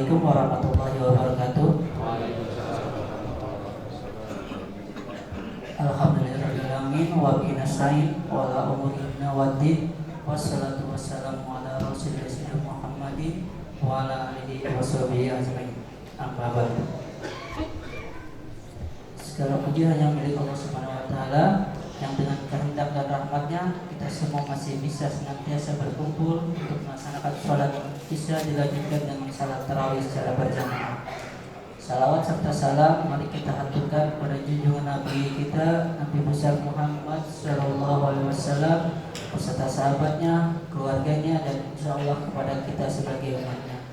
Assalamualaikum warahmatullahi wabarakatuh. Alhamdulillahirrahmanirrahim. Wa bihi nasta'in wa ala umuri dunya waddin. Wassalatu wassalamu ala rasulillah Muhammadin wa ala alihi wa sahbihi ajmain. Amma ba'du. Segala puji hanya milik Allah Subhanahu wa taala yang dengan kehendak dan rahmatnya kita semua masih bisa senantiasa berkumpul untuk melaksanakan sholat isya dilanjutkan dengan salat tarawih secara berjamaah. Salawat serta salam mari kita haturkan pada junjungan Nabi kita Nabi besar Muhammad Sallallahu Alaihi Wasallam beserta sahabatnya, keluarganya dan insya Allah kepada kita sebagai umatnya.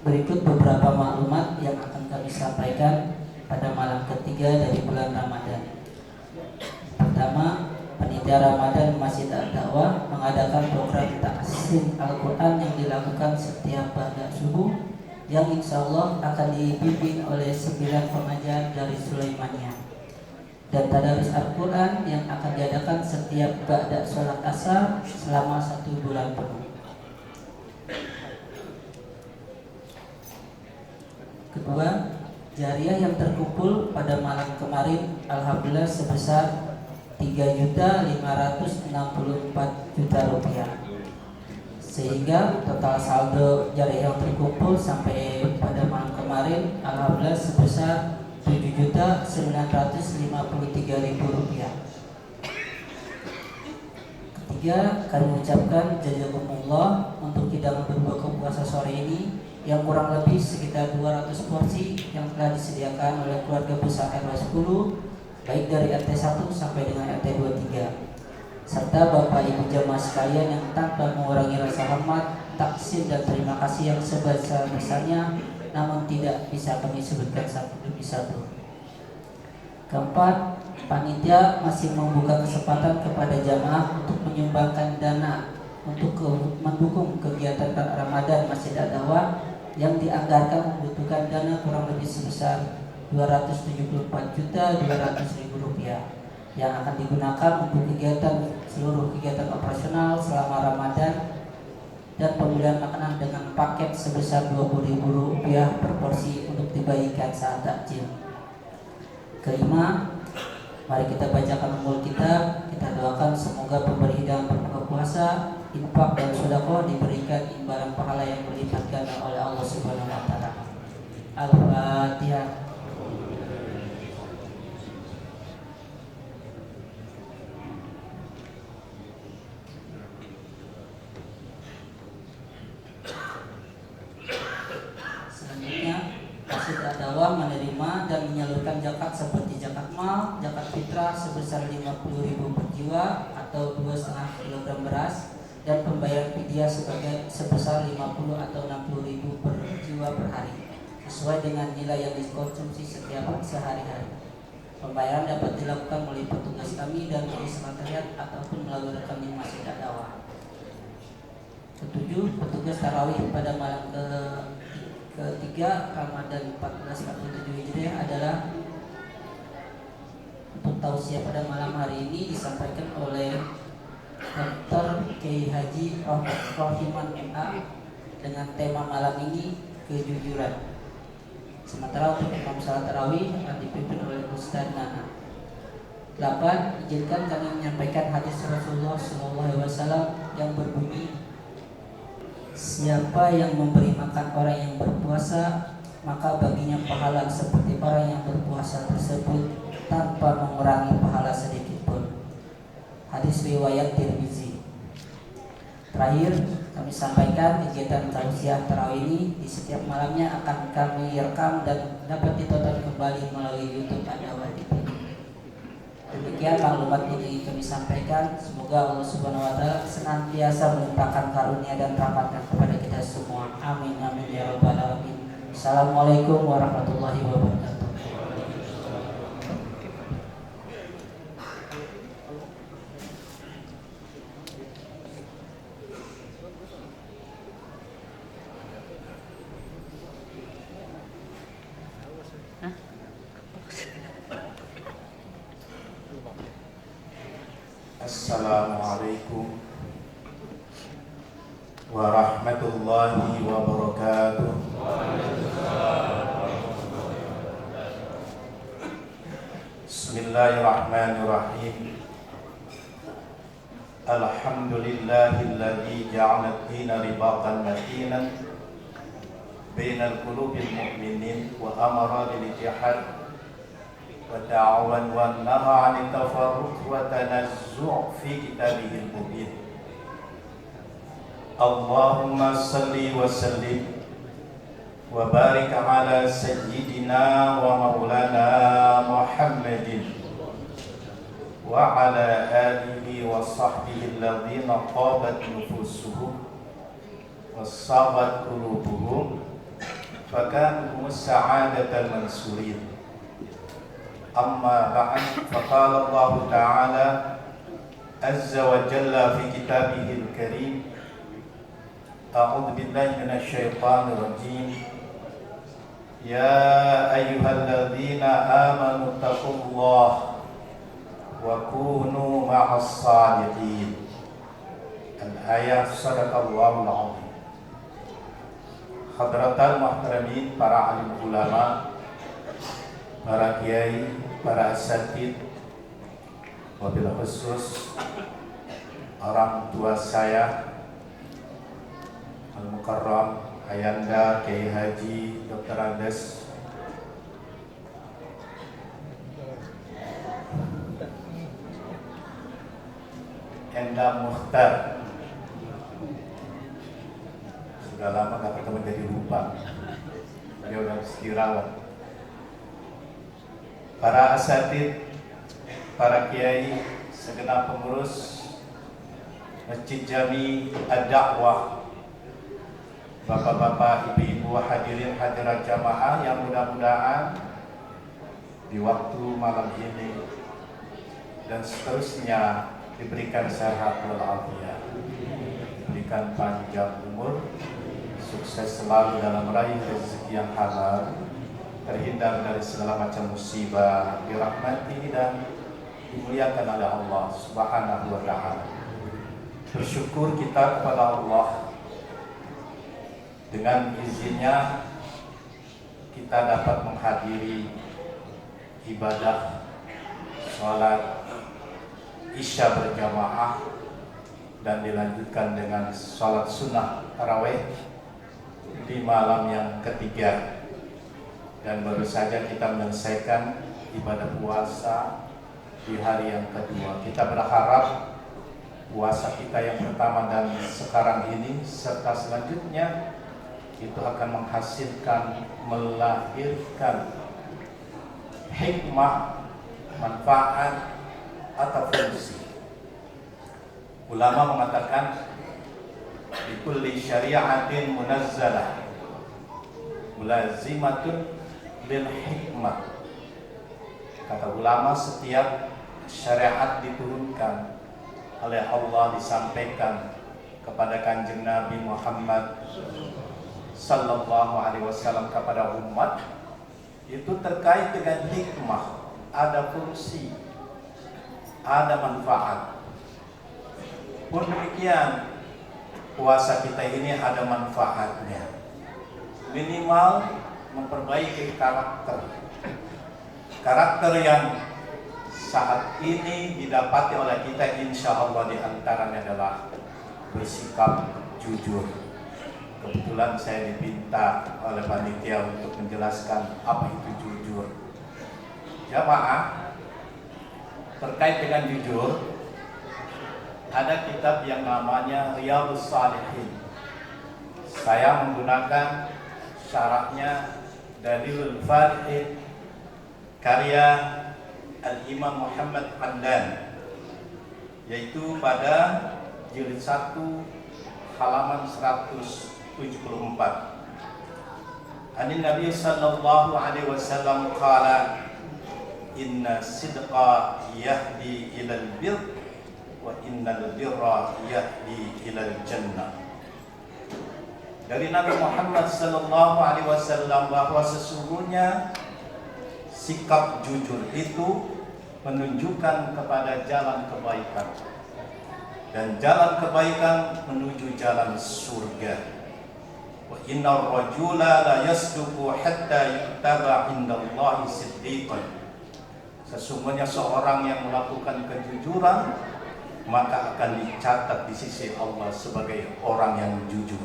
Berikut beberapa maklumat yang akan kami sampaikan pada malam ketiga dari bulan Ramadan. Pertama, Panitia Ramadan Masjid Ad-Da'wah mengadakan program taksim Al-Quran yang dilakukan setiap pada subuh yang insya Allah akan dibimbing oleh 9 pengajar dari Sulaimaniyah, dan tadarus Al-Quran yang akan diadakan setiap ba'da sholat asar selama 1 bulan penuh. Kedua, jariah yang terkumpul pada malam kemarin alhamdulillah sebesar 3.564.000.000 rupiah, sehingga total saldo jariah yang terkumpul sampai pada malam kemarin alhamdulillah sebesar 7.953.000 rupiah. Ketiga, kami mengucapkan jazakumullah untuk hidangan berbuka puasa sore ini yang kurang lebih sekitar 200 porsi yang telah disediakan oleh keluarga besar RW 10 baik dari RT 1 sampai dengan RT 23, serta Bapak Ibu jamaah sekalian yang tanpa mengurangi rasa hormat, taksim dan terima kasih yang sebesar-besarnya, namun tidak bisa kami sebutkan satu demi satu. Keempat, panitia masih membuka kesempatan kepada jamaah untuk menyumbangkan dana untuk mendukung kegiatan Ramadan Masjid Ad-Da'wah yang dianggarkan membutuhkan dana kurang lebih sebesar 274.200.000 rupiah yang akan digunakan untuk seluruh kegiatan operasional selama Ramadan dan pembelian makanan dengan paket sebesar 20.000 rupiah per porsi untuk dibagikan saat takjil. Kelima, mari kita bacakan umul kita doakan semoga pemberi hidangan berbuka puasa, infak dan sedekah diberikan imbalan pahala yang berlipat ganda oleh Allah Subhanahu wa taala. Al-Fatihah. Masjid Ad-Da'wah menerima dan menyalurkan zakat seperti zakat mal, zakat fitrah sebesar 50.000 per jiwa atau 2,5 kg beras, dan pembayaran fidyah sebesar 50 atau 60.000 per jiwa per hari sesuai dengan nilai yang dikonsumsi setiap sehari-hari. Pembayaran dapat dilakukan melalui petugas kami dan melalui sekretariat ataupun melalui rekening Masjid Ad-Da'wah. Ketujuh, petugas tarawih pada malam ketiga Ramadan 1447 Hijriah adalah untuk tausiah pada malam hari ini disampaikan oleh Dr. Kiai Haji Rohiman MA dengan tema malam ini kejujuran. Sementara untuk imam salat tarawih akan dipimpin oleh Ustaz Nana. 8. Izinkan kami menyampaikan hadis Rasulullah SAW yang berbunyi, siapa yang memberi makan orang yang berpuasa, maka baginya pahala seperti orang yang berpuasa tersebut tanpa mengurangi pahala sedikit pun. Hadis riwayat Tirmizi. Terakhir, kami sampaikan kegiatan tausiah tarawih ini di setiap malamnya akan kami rekam dan dapat ditonton kembali melalui YouTube Ad-Da'wah TV. Demikian maklumat ini kami sampaikan. Semoga Allah Subhanahu wa taala senantiasa melimpahkan karunia dan rahmatnya kepada kita semua. Amin amin ya rabbal alamin. Assalamualaikum warahmatullahi wabarakatuh. Assalamualaikum warahmatullahi wabarakatuh. Bismillahirrahmanirrahim. Alhamdulillahilladzi ja'ala ad-dina ribatan matinan bainal qulubil mu'minin wa amara bil jihad wa ta'awan wa naha 'anil tafarruq wa tanazzu' fi kitabihil mubin. Allahumma salli wa sallim wa barik ala sayyidina wa maulana Muhammadin wa ala alihi wa sahbihi alladhina qabat nufusuhum wa sabat qulubuhum fa kanu sa'adatal mansurin. Amma ba'd, faqala Allah ta'ala azza wa jalla fi kitabihil karim, a'udzu billahi minasyaitonir rajim. Ya ayyuhalladzina amanu taqullaha wa kunu ma'as shadiqin. Al-ayah. Sadaqallahul azim. Hadratal muhtaramin, para alim ulama, para kiai, para asatid, wabil khusus orang tua saya Al-Mukarram Ayanda Kiai Haji Dr. Andes Endang Mukhtar. Sudah lama gak ketemu jadi lupa. Dia udah dirawat. Para asatid, para kiai, segenap pengurus Masjid Jami Ad-Da'wah, bapak-bapak, ibu-ibu, hadirin hadirat jamaah yang mudah-mudahan di waktu malam ini dan seterusnya diberikan sehat walafiat, diberikan panjang umur, sukses selalu dalam meraih rezeki yang halal, terhindar dari segala macam musibah, dirahmati dan dimuliakan oleh Allah Subhanahu wa ta'ala. Bersyukur kita kepada Allah, dengan izinnya kita dapat menghadiri ibadah sholat Isya berjamaah dan dilanjutkan dengan sholat sunnah tarawih di malam yang ketiga, dan baru saja kita menyelesaikan ibadah puasa di hari yang kedua. Kita berharap puasa kita yang pertama dan sekarang ini serta selanjutnya itu akan menghasilkan, melahirkan hikmah, manfaat atau fungsi. Ulama mengatakan bikulli syari'atin munazzalah mulazimatun bil hikmah. Kata ulama, setiap syariat diturunkan oleh Allah, disampaikan kepada Kanjeng Nabi Muhammad sallallahu alaihi wasallam kepada umat, itu terkait dengan hikmah, ada fungsi, ada manfaat. Pun demikian puasa kita ini ada manfaatnya, minimal memperbaiki karakter yang saat ini didapati oleh kita, insya Allah diantaranya adalah bersikap jujur. Kebetulan saya diminta oleh panitia untuk menjelaskan apa itu jujur. Jamaah, terkait dengan jujur, ada kitab yang namanya Riyadhus Shalihin. Saya menggunakan syarahnya Dalilul Falihin karya Al-Imam Muhammad Hamdan, yaitu pada jilid 1 halaman 174. Anin Nabi sallallahu alaihi wasallam qala inna sidqa yahdi ilal bir wa innal birra yahdi ilal jannah. Dari Nabi Muhammad sallallahu alaihi wasallam bahwa sesungguhnya sikap jujur itu menunjukkan kepada jalan kebaikan, dan jalan kebaikan menuju jalan surga. Wa innar rajula la yasduqu hatta yuktaba indallahi siddiqan. Sesungguhnya seorang yang melakukan kejujuran maka akan dicatat di sisi Allah sebagai orang yang jujur.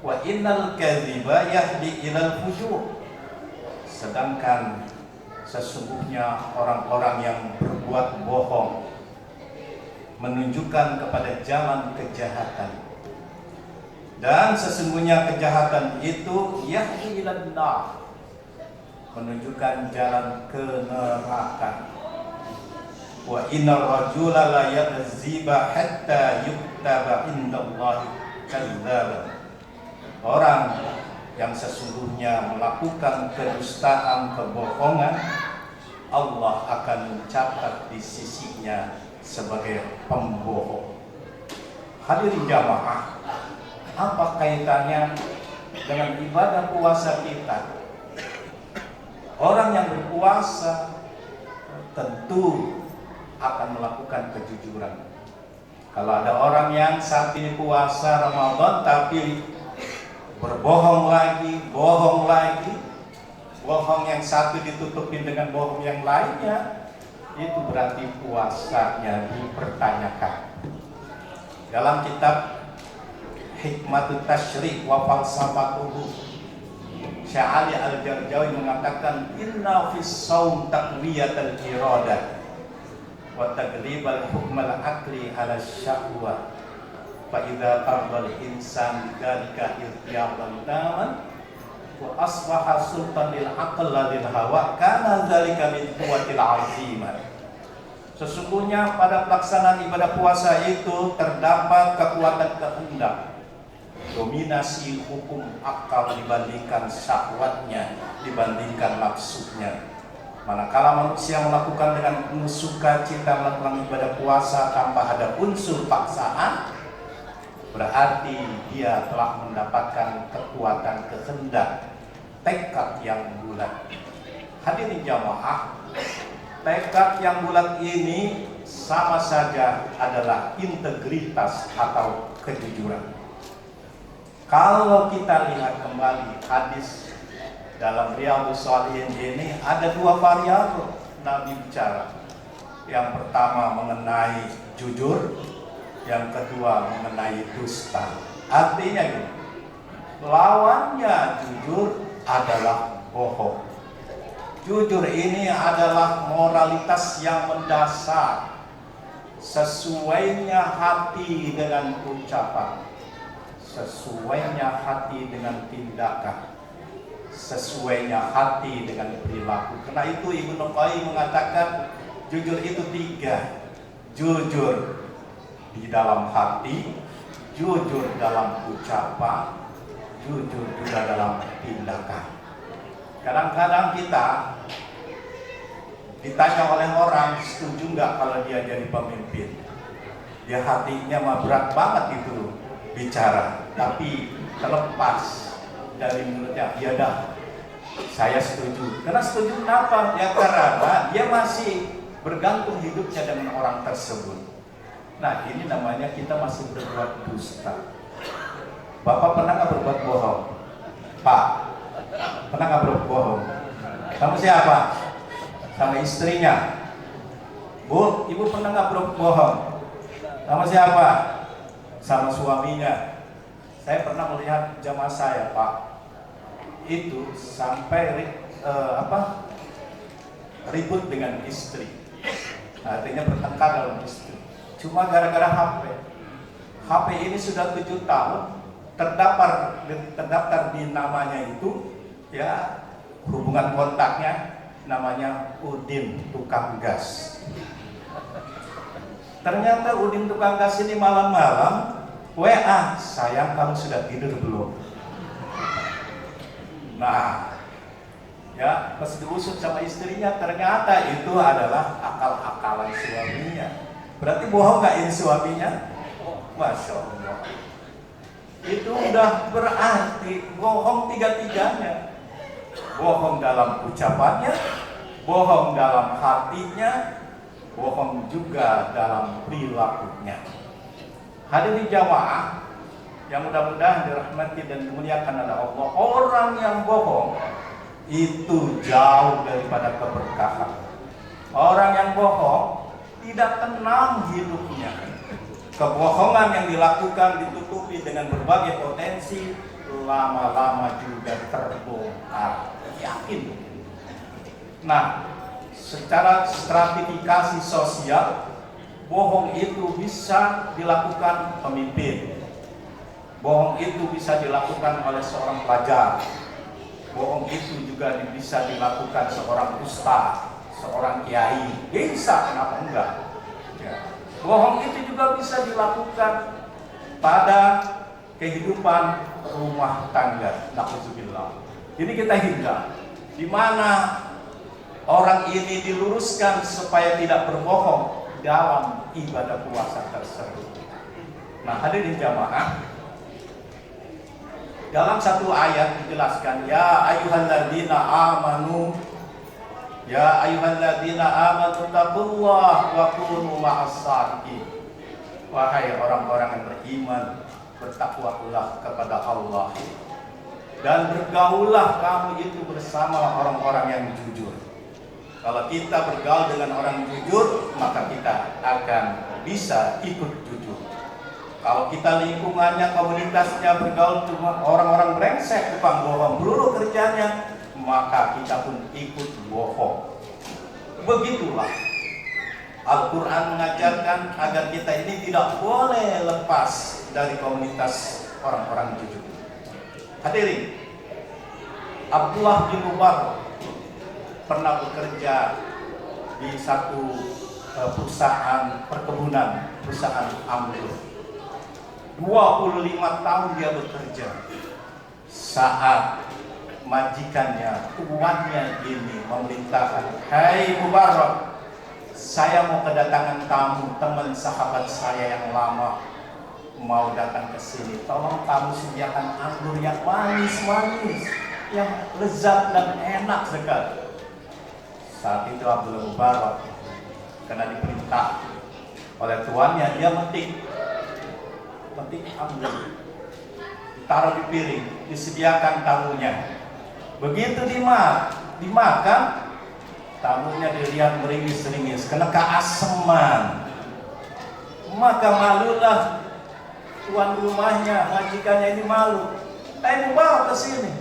Wa innal kadhiba yahdi ilal fujur. Sedangkan sesungguhnya orang-orang yang berbuat bohong menunjukkan kepada jalan kejahatan. Dan sesungguhnya kejahatan itu yahdi ilan nar, menunjukkan jalan ke neraka. Wa innar rajula la yakziba hatta yuktaba indallahi kadzaban. Orang yang sesungguhnya melakukan kedustaan, kebohongan, Allah akan mencatat di sisinya sebagai pembohong. Hadirin jamaah, apa kaitannya dengan ibadah puasa kita? Orang yang berpuasa tentu akan melakukan kejujuran. Kalau ada orang yang saat ini puasa Ramadan tapi berbohong lagi, bohong lagi, bohong yang satu ditutupin dengan bohong yang lainnya, itu berarti puasanya dipertanyakan. Dalam kitab Hikmatut Tasyrik wa Falsafatuhu, Syekh Ali Al-Jarjawi mengatakan inna fis shaum taqwiyatal iradah wa taglibal hukmal akli ala syahwa fa idza tardal insan bidzalika irtiyaban taman wa asbaha sultan lil aql lil hawa kana dzalika min quwwatil azimah. Sesungguhnya pada pelaksanaan ibadah puasa itu terdapat kekuatan kehendak, dominasi hukum akal dibandingkan syahwatnya, dibandingkan nafsunya. Manakala manusia melakukan dengan penuh sukacita melakukan ibadah puasa tanpa ada unsur paksaan, berarti dia telah mendapatkan kekuatan kehendak, tekad yang bulat. Hadirin jamaah, tekad yang bulat ini sama saja adalah integritas atau kejujuran. Kalau kita lihat kembali hadis dalam Riyadhus Shalihin ini, ada dua variabel Nabi bicara. Yang pertama mengenai jujur, yang kedua mengenai dusta. Artinya gini, lawannya jujur adalah bohong. Jujur ini adalah moralitas yang mendasar, sesuainya hati dengan ucapan, sesuainya hati dengan tindakan, sesuainya hati dengan perilaku. Karena itu Ibnu Qayyim mengatakan jujur itu tiga: jujur di dalam hati, jujur dalam ucapan, jujur juga dalam tindakan. Kadang-kadang kita ditanya oleh orang, setuju nggak kalau dia jadi pemimpin? Dia hatinya mah berat banget itu bicara, tapi terlepas dari mulutnya, ya dah, saya setuju. Karena setuju kenapa? Ya karena dia masih bergantung hidupnya dengan orang tersebut. Nah, ini namanya kita masih berbuat dusta. Bapak pernah nggak berbuat bohong? Pak, pernah nggak berbuat bohong? Sama siapa? Sama istrinya. Bu, ibu pernah nggak berbuat bohong? Sama siapa? Sama suaminya. Saya pernah melihat jamaah saya, Pak, itu sampai ribut dengan istri. Artinya bertengkar dalam istri. Cuma gara-gara HP. HP ini sudah 7 tahun terdaftar di namanya itu, ya, hubungan kontaknya namanya Udin tukang gas. Ternyata Udin tukang gas ini malam-malam WA, sayang kamu sudah tidur belum? Nah, ya, pas diusut sama istrinya, ternyata itu adalah akal-akalan suaminya. Berarti bohong gak ini suaminya? Masya Allah. Itu udah berarti bohong tiga-tiganya. Bohong dalam ucapannya, bohong dalam hatinya, bohong juga dalam perilakunya. Hadirin jamaah yang mudah-mudahan dirahmati dan dimuliakan oleh Allah, orang yang bohong itu jauh daripada keberkahan. Orang yang bohong tidak tenang hidupnya. Kebohongan yang dilakukan ditutupi dengan berbagai potensi, lama-lama juga terbongkar. Yakin. Nah, secara stratifikasi sosial, bohong itu bisa dilakukan pemimpin. Bohong itu bisa dilakukan oleh seorang pelajar. Bohong itu juga bisa dilakukan seorang ustaz, seorang kiai. Bisa, kenapa enggak? Ya. Bohong itu juga bisa dilakukan pada kehidupan rumah tangga. Na'udzubillah. Ini kita hindar. Di mana orang ini diluruskan supaya tidak berbohong dalam ibadah puasa tersebut. Nah, hadirin jamaah, dalam satu ayat dijelaskan, ya ayyuhalladzina amanu, ya ayyuhalladzina amanu taqullah wa kunu ma'as-shadiqin. Wahai orang-orang yang beriman, bertakwalah kepada Allah dan bergaullah kamu itu bersama orang-orang yang jujur. Kalau kita bergaul dengan orang jujur, maka kita akan bisa ikut jujur. Kalau kita lingkungannya, komunitasnya bergaul cuma orang-orang brengsek, tukang bohong, melulu kerjanya, maka kita pun ikut bohong. Begitulah Al-Quran mengajarkan agar kita ini tidak boleh lepas dari komunitas orang-orang jujur. Hadirin, Abdullah bin Mubarak pernah bekerja di satu perusahaan perkebunan, perusahaan anggur. 25 tahun dia bekerja. Saat majikannya, tuannya ini memerintahkan, "Hai Mubarak, saya mau kedatangan tamu, teman sahabat saya yang lama mau datang ke sini. Tolong kamu sediakan anggur yang manis-manis, yang lezat dan enak sekali." Saat itu Abdullah Mubarak karena diperintah oleh tuannya, dia metik anggur, ditaruh di piring, disediakan tamunya. Begitu dimakan, tamunya dilihat meringis-ringis, kena keaseman. Maka malulah tuan rumahnya, majikannya ini malu. Mau bawa ke sini.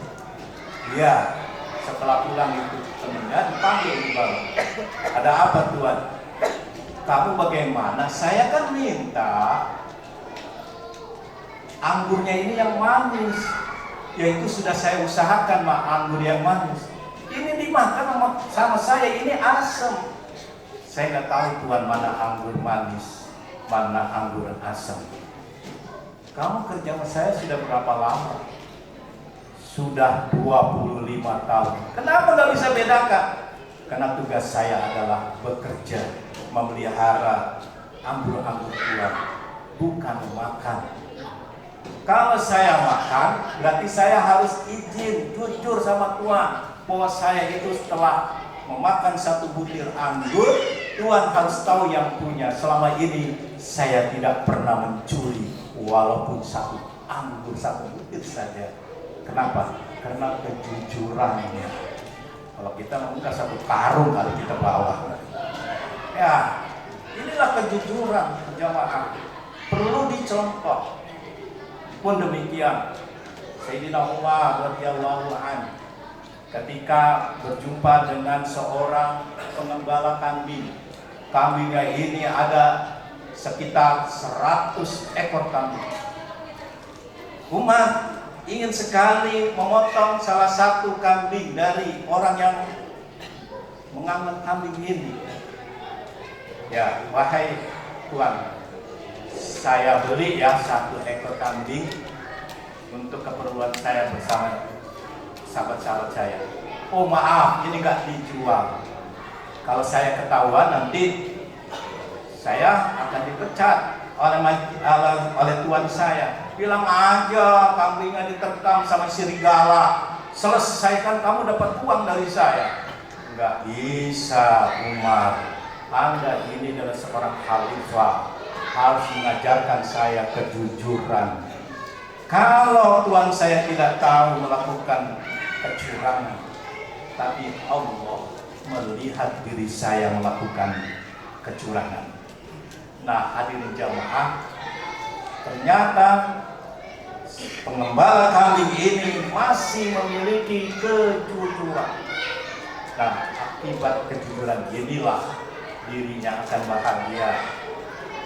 Ya, setelah pulang itu temannya dipanggil Mubarak. Ada apa tuan? Kamu bagaimana? Saya kan minta anggurnya ini yang manis, yaitu sudah saya usahakan anggur yang manis. Ini dimakan sama saya, ini asam. Saya nggak tahu tuan mana anggur manis, mana anggur asam. Kamu kerja sama saya sudah berapa lama? Sudah 25 tahun. Kenapa nggak bisa bedakan? Karena tugas saya adalah bekerja, memelihara anggur-anggur tuan, bukan makan. Kalau saya makan, berarti saya harus izin, jujur sama tuan, bahwa saya itu setelah memakan satu butir anggur, tuan harus tahu yang punya. Selama ini saya tidak pernah mencuri, walaupun satu anggur, satu butir saja. Kenapa? Karena kejujurannya. Kalau kita mungkin satu karung kali kita bawa. Ya, inilah kejujuran jamaah. Perlu dicontoh. Pun demikian, Sayyidina Umar radhiyallahu anhu ketika berjumpa dengan seorang pengembala kambing. Kambingnya ini ada sekitar 100 ekor kambing. Umar ingin sekali memotong salah satu kambing dari orang yang mengambil kambing ini. Ya, wahai tuan, saya beli ya 1 ekor kambing untuk keperluan saya bersama sahabat-sahabat saya. Oh maaf, ini nggak dijual. Kalau saya ketahuan nanti saya akan dipecat oleh tuan saya. Bilang aja kambingnya diterkam sama serigala, selesaikan kamu dapat uang dari saya. Nggak bisa Umar. Anda ini adalah seorang khalifah, harus mengajarkan saya kejujuran. Kalau tuan saya tidak tahu melakukan kecurangan, tapi Allah melihat diri saya melakukan kecurangan. Nah, hadirin jamaah, ternyata pengembala kambing ini masih memiliki kejujuran. Nah, akibat kejujuran inilah dirinya akan bahagia,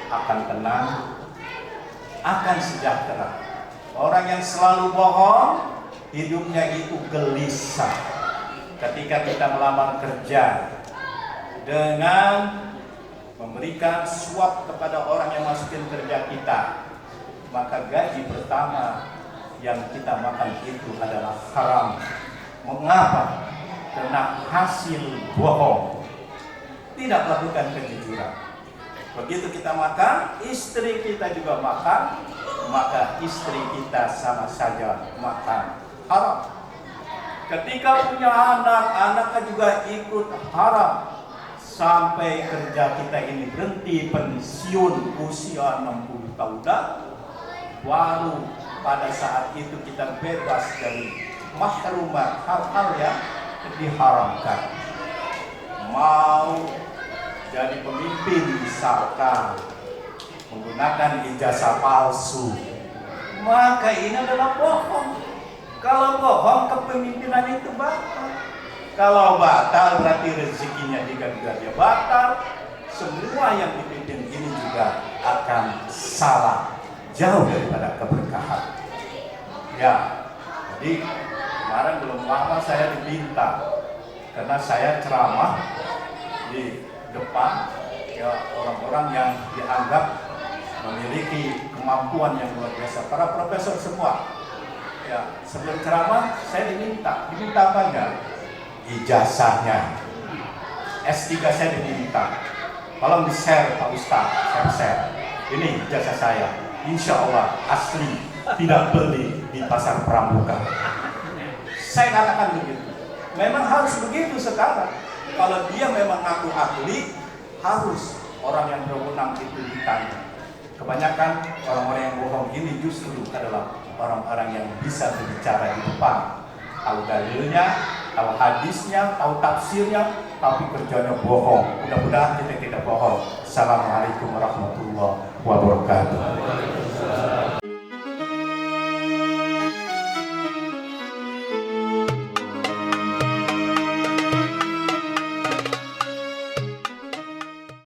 akan tenang, akan sejahtera. Orang yang selalu bohong, hidupnya itu gelisah. Ketika kita melamar kerja dengan memberikan suap kepada orang yang masukin kerja kita, maka gaji pertama yang kita makan itu adalah haram. Mengapa? Karena hasil bohong, tidak melakukan kejujuran. Begitu kita makan, istri kita juga makan, maka istri kita sama saja makan haram. Ketika punya anak, anaknya juga ikut haram. Sampai kerja kita ini berhenti pensiun usia 60 tahun, baru pada saat itu kita bebas dari mahrumat, hal-hal yang diharamkan. Mau jadi pemimpin misalkan menggunakan ijazah palsu, maka ini adalah bohong. Kalau bohong, kepemimpinan itu batal. Kalau batal berarti rezekinya juga dia batal. Semua yang dipimpin ini juga akan salah, jauh daripada keberkahan. Ya, jadi kemarin belum lama saya diminta, karena saya ceramah di depan ya orang-orang yang dianggap memiliki kemampuan yang luar biasa, para profesor semua. Ya, sebelum ceramah saya diminta apa enggak? Ijazahnya. S3 saya diminta. Tolong di-share Pak Ustaz, saya share. Ini ijazah saya. Insya Allah asli, tidak beli di pasar pramuka. Saya katakan begitu. Memang harus begitu sekarang. Kalau dia memang ngaku ahli, harus orang yang berwenang itu ditanya. Kebanyakan orang-orang yang bohong ini justru adalah orang-orang yang bisa berbicara di depan, tahu dalilnya, tahu hadisnya, tahu tafsirnya, tapi kerjanya bohong. Mudah-mudahan kita tidak bohong. Assalamualaikum warahmatullahi wabarakatuh.